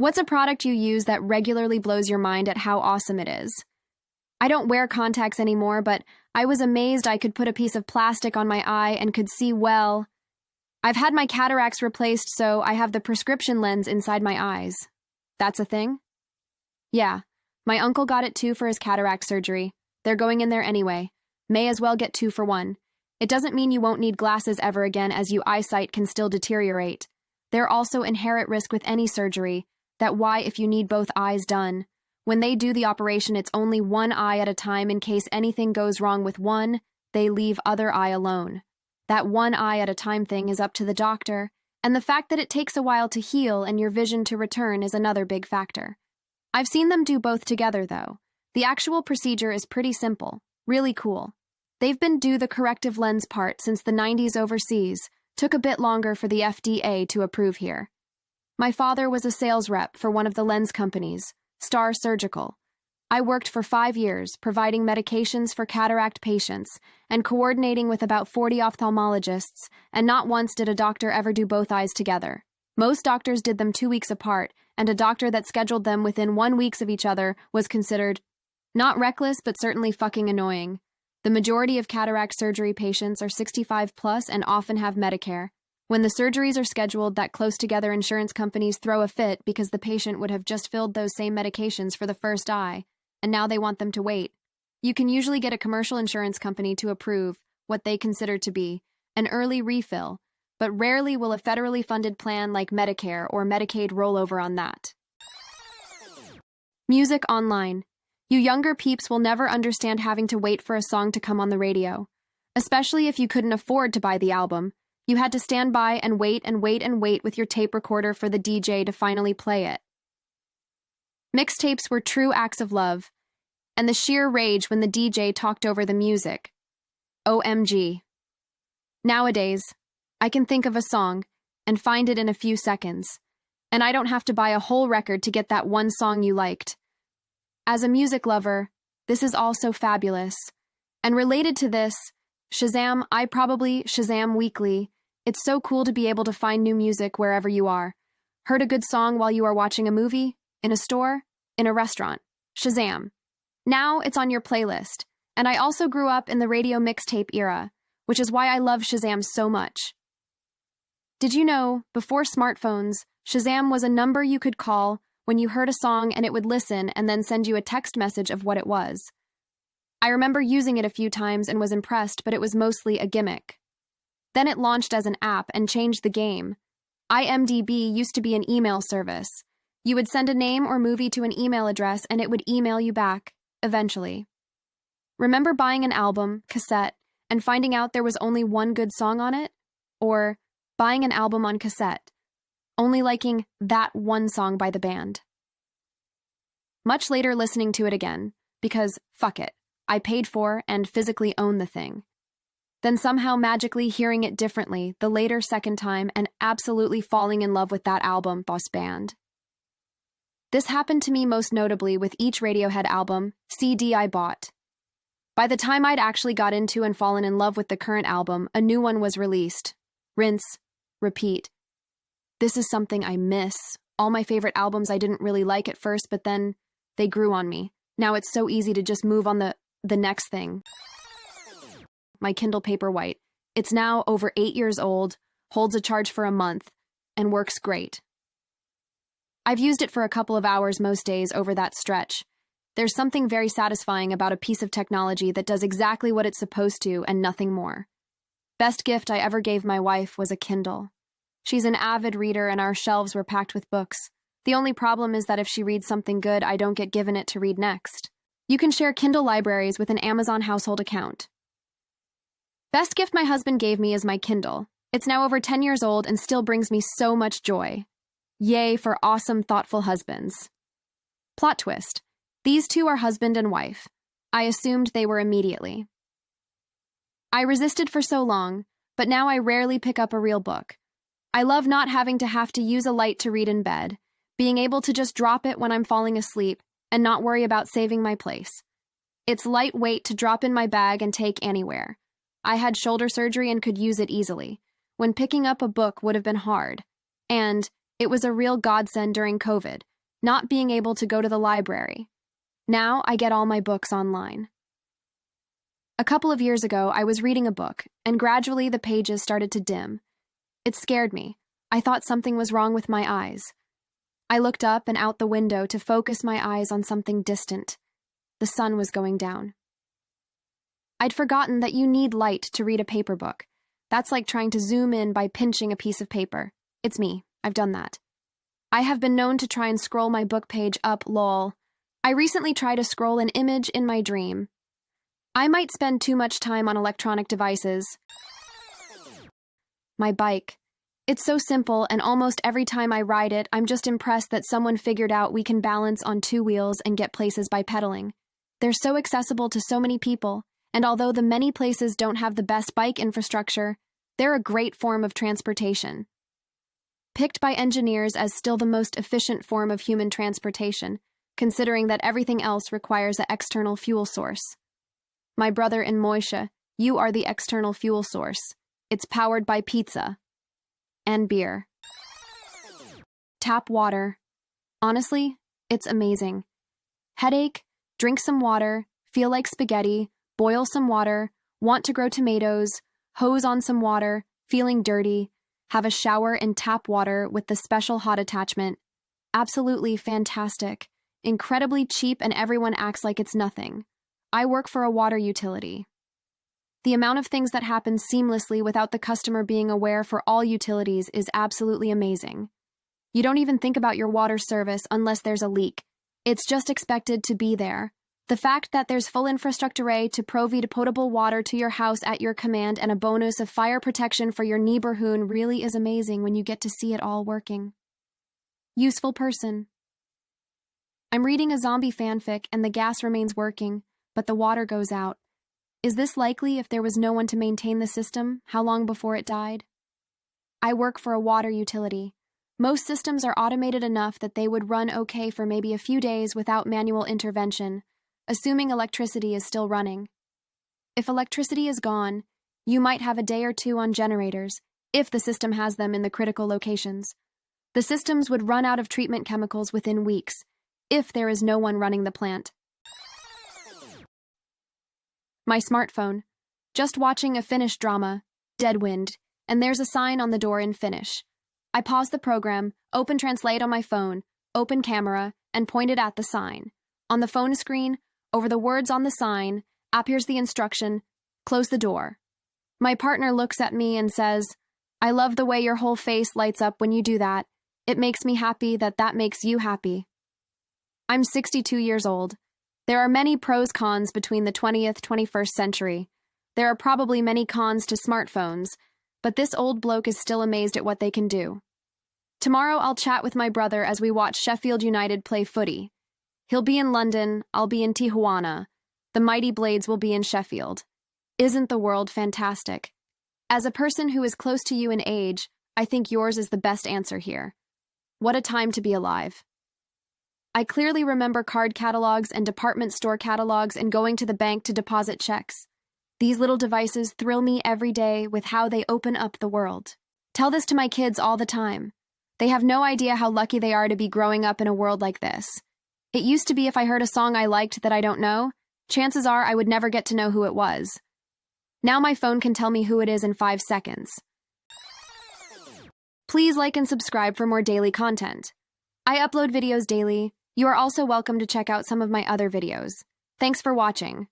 What's a product you use that regularly blows your mind at how awesome it is? I don't wear contacts anymore, but I was amazed I could put a piece of plastic on my eye and could see well. I've had my cataracts replaced, so I have the prescription lens inside my eyes. That's a thing? Yeah, my uncle got it too for his cataract surgery. They're going in there anyway. May as well get 2 for 1. It doesn't mean you won't need glasses ever again, as your eyesight can still deteriorate. There are also inherent risk with any surgery. That's why if you need both eyes done, when they do the operation, it's only one eye at a time in case anything goes wrong with one, they leave other eye alone. That one eye at a time thing is up to the doctor, and the fact that it takes a while to heal and your vision to return is another big factor. I've seen them do both together, though. The actual procedure is pretty simple, really cool. They've been do the corrective lens part since the 90s overseas, took a bit longer for the FDA to approve here. My father was a sales rep for one of the lens companies, Star Surgical. I worked for 5 years, providing medications for cataract patients and coordinating with about 40 ophthalmologists, and not once did a doctor ever do both eyes together. Most doctors did them 2 weeks apart, and a doctor that scheduled them within 1 week of each other was considered not reckless, but certainly fucking annoying. The majority of cataract surgery patients are 65 plus and often have Medicare. When the surgeries are scheduled that close together, insurance companies throw a fit because the patient would have just filled those same medications for the first eye, and now they want them to wait. You can usually get a commercial insurance company to approve what they consider to be an early refill, but rarely will a federally funded plan like Medicare or Medicaid roll over on that. Music online. You younger peeps will never understand having to wait for a song to come on the radio, especially if you couldn't afford to buy the album. You had to stand by and wait and wait and wait with your tape recorder for the DJ to finally play it. Mixtapes were true acts of love, and the sheer rage when the DJ talked over the music. OMG. Nowadays, I can think of a song and find it in a few seconds, and I don't have to buy a whole record to get that one song you liked. As a music lover, this is also fabulous. And related to this, Shazam, I probably Shazam weekly. It's so cool to be able to find new music wherever you are. Heard a good song while you are watching a movie? In a store? In a restaurant? Shazam. Now it's on your playlist. And I also grew up in the radio mixtape era, which is why I love Shazam so much. Did you know, before smartphones, Shazam was a number you could call when you heard a song and it would listen and then send you a text message of what it was? I remember using it a few times and was impressed, but it was mostly a gimmick. Then it launched as an app and changed the game. IMDb used to be an email service. You would send a name or movie to an email address and it would email you back, eventually. Remember buying an album, cassette, and finding out there was only one good song on it? Or buying an album on cassette, only liking that one song by the band. Much later listening to it again, because fuck it, I paid for and physically own the thing. Then somehow magically hearing it differently the later second time and absolutely falling in love with that album, boss band. This happened to me most notably with each Radiohead album, CD I bought. By the time I'd actually got into and fallen in love with the current album, a new one was released. Rinse, repeat. This is something I miss. All my favorite albums I didn't really like at first, but then they grew on me. Now it's so easy to just move on the next thing. My Kindle Paperwhite. It's now over 8 years old, holds a charge for a month, and works great. I've used it for a couple of hours most days over that stretch. There's something very satisfying about a piece of technology that does exactly what it's supposed to and nothing more. Best gift I ever gave my wife was a Kindle. She's an avid reader and our shelves were packed with books. The only problem is that if she reads something good, I don't get given it to read next. You can share Kindle libraries with an Amazon household account. Best gift my husband gave me is my Kindle. It's now over 10 years old and still brings me so much joy. Yay for awesome, thoughtful husbands. Plot twist. These two are husband and wife. I assumed they were immediately. I resisted for so long, but now I rarely pick up a real book. I love not having to have to use a light to read in bed, being able to just drop it when I'm falling asleep and not worry about saving my place. It's lightweight to drop in my bag and take anywhere. I had shoulder surgery and could use it easily, when picking up a book would have been hard. And it was a real godsend during COVID, not being able to go to the library. Now I get all my books online. A couple of years ago, I was reading a book, and gradually the pages started to dim. It scared me. I thought something was wrong with my eyes. I looked up and out the window to focus my eyes on something distant. The sun was going down. I'd forgotten that you need light to read a paper book. That's like trying to zoom in by pinching a piece of paper. It's me. I've done that. I have been known to try and scroll my book page up, lol. I recently tried to scroll an image in my dream. I might spend too much time on electronic devices. My bike. It's so simple, and almost every time I ride it, I'm just impressed that someone figured out we can balance on two wheels and get places by pedaling. They're so accessible to so many people, and although the many places don't have the best bike infrastructure, they're a great form of transportation. Picked by engineers as still the most efficient form of human transportation, considering that everything else requires an external fuel source. My brother and Moishe, you are the external fuel source. It's powered by pizza. And beer. Tap water. Honestly, it's amazing. Headache, drink some water, feel like spaghetti, boil some water, want to grow tomatoes, hose on some water, feeling dirty, have a shower in tap water with the special hot attachment. Absolutely fantastic. Incredibly cheap, and everyone acts like it's nothing. I work for a water utility. The amount of things that happen seamlessly without the customer being aware for all utilities is absolutely amazing. You don't even think about your water service unless there's a leak. It's just expected to be there. The fact that there's full infrastructure to provide potable water to your house at your command and a bonus of fire protection for your neighborhood really is amazing when you get to see it all working. Useful person. I'm reading a zombie fanfic and the gas remains working, but the water goes out. Is this likely if there was no one to maintain the system? How long before it died? I work for a water utility. Most systems are automated enough that they would run okay for maybe a few days without manual intervention, assuming electricity is still running. If electricity is gone, you might have a day or two on generators, if the system has them in the critical locations. The systems would run out of treatment chemicals within weeks, if there is no one running the plant. My smartphone. Just watching a Finnish drama, Deadwind, and there's a sign on the door in Finnish. I pause the program, open Translate on my phone, open camera, and point it at the sign. On the phone screen, over the words on the sign, appears the instruction, close the door. My partner looks at me and says, I love the way your whole face lights up when you do that. It makes me happy that that makes you happy. I'm 62 years old. There are many pros-cons between the 20th, 21st century. There are probably many cons to smartphones, but this old bloke is still amazed at what they can do. Tomorrow I'll chat with my brother as we watch Sheffield United play footy. He'll be in London, I'll be in Tijuana. The Mighty Blades will be in Sheffield. Isn't the world fantastic? As a person who is close to you in age, I think yours is the best answer here. What a time to be alive. I clearly remember card catalogs and department store catalogs and going to the bank to deposit checks. These little devices thrill me every day with how they open up the world. Tell this to my kids all the time. They have no idea how lucky they are to be growing up in a world like this. It used to be if I heard a song I liked that I don't know, chances are I would never get to know who it was. Now my phone can tell me who it is in 5 seconds. Please like and subscribe for more daily content. I upload videos daily. You are also welcome to check out some of my other videos. Thanks for watching.